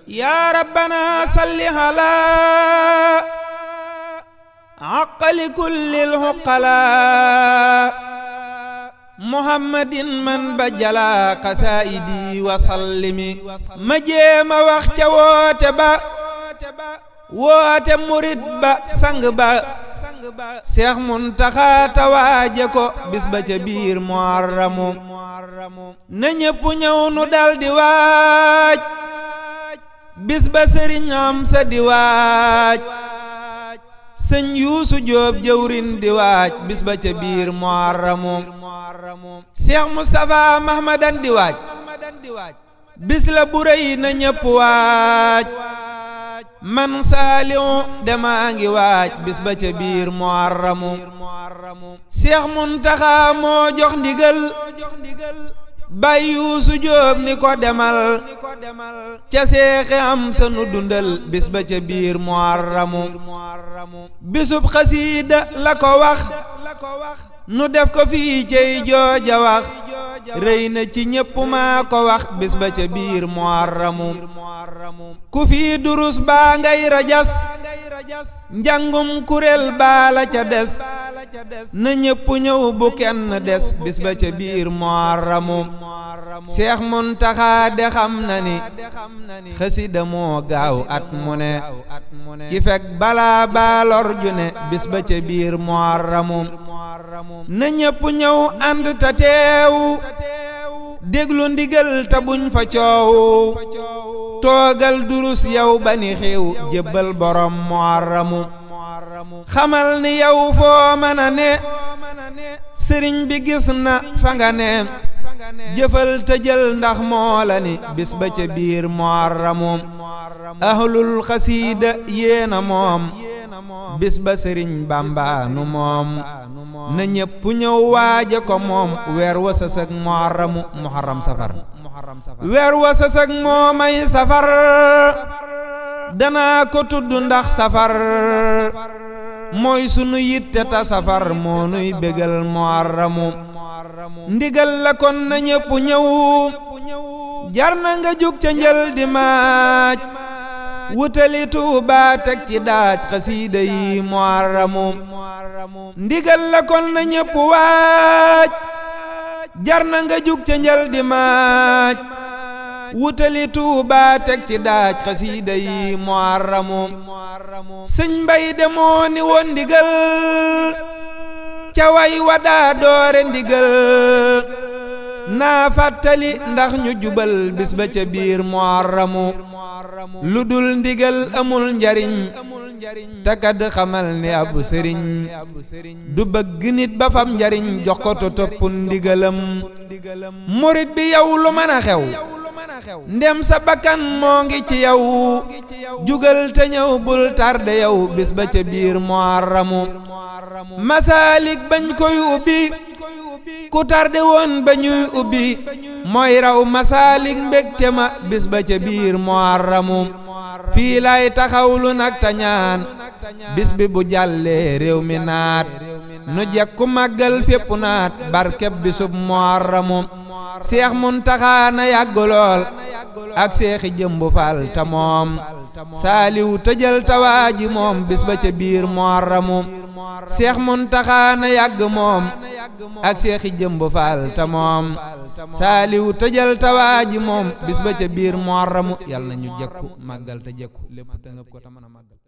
يا ربنا صل على عقل كل العقلاء محمد من بجلا قصائدي وسلم مجيما وقت واتبا woote murit ba sang ba Seex Muntaxa tawaaje ko bis ba ca biir Muharramu na ñépp ñëw nu daldi waaj bis ba sëriñ Amsa di waaj sëñ Yuusu Jóob jëwrin di waaj bis ba ca biir Muharramu Seex Mustafa Mahmadan di waaj bis la bu rëy na ñépp waaj man Saaliw demaa ngi waaj bis ba ca biir Muharramu Seex Muntaxa moo jox ndigal Baay Yuusu Jóob ni ko demal ca Seex Amsa nu dundal bis ba ca biir Muharramu bisub xasiida la ko wax nu def ko fii cey jooja wax rëy na ci ñépp maa ko wax bis ba ca biir Muharramu ku fii durus baa ngay rajas njàngum kuréel baa la ca des na ñépp ñëw bu kenn des bis ba ca biir Muharramu Seex Muntaxa de xam na ni xasida moo gaaw at mu ne ci fekk balaa baa lor ju ne bis ba ca biir Muharramu na ñépp ñëw ànd ta teew déglu ndigal ta buñ fa coow toogal durus yow ba ni xew jébbal borom Muharramu xamal ni yow foo mën a ne sëriñ bi gis na fa nga ne jëfal te jël ndax moo la ni bis ba ca biir Muharramu ahlul xasiida yéena moom bis ba sëriñ Bamba nu moom na ñépp ñëw waaje ko moom weer wa sësëg Muharramu Muharram safar weer wa sësëg moo may safar danaa ko tudd ndax safar mooy sunu yitte ta safar moo nuy bégal Muharramu ndigal la kon na ñépp ñëw jar na nga jug ca njël di maaj wutali Tuuba teg ci daaj xasiida yi Muharramu ndigal la kon na ñépp waaj jar na nga jug ca njël di maaj wutali Tuuba teg ci daaj xasiida yi Muharramu sëñ Mbay de moo ni woon ndigal ca way wadaa doore ndigal naa fàttali ndax ñu jubal bis ba ca biir Muharramu lu dul ndigal amul njariñ takad xamal ni ab sëriñ du bëgg nit ba fam njariñ jox ko to topp ndigalam murit bi yow lu mën a xew ndem sa bakkan moo ngi ci yow jugal te ñëw bul tarde yow bis ba ca biir Muharramu Masaalik bañ koy ubbi ku tarde woon ba ñuy ubbi mooy raw Masaalik mbégte ma bis ba ca biir Muharramu fii lay taxawlu nag ta ñaan bis bi bu jàllee réew mi naat nu jekku màggal fépp naat barkeb bisub Muharramu Seex Muntaxa na yàgg lool ak Seexi Jëmbu Faal ta moom Saaliw tëjal tawaaji moom bis ba ca biir Muharramu Seex Muntaxa na yàgg moom ak Seexi Jëmbu Faal ta moom Saaliw tëjal tawaaji moom bis ba ca biir Muharramu yàlla na ñu jekku màggal te jekku lépp te ngëp ko te mën a màggal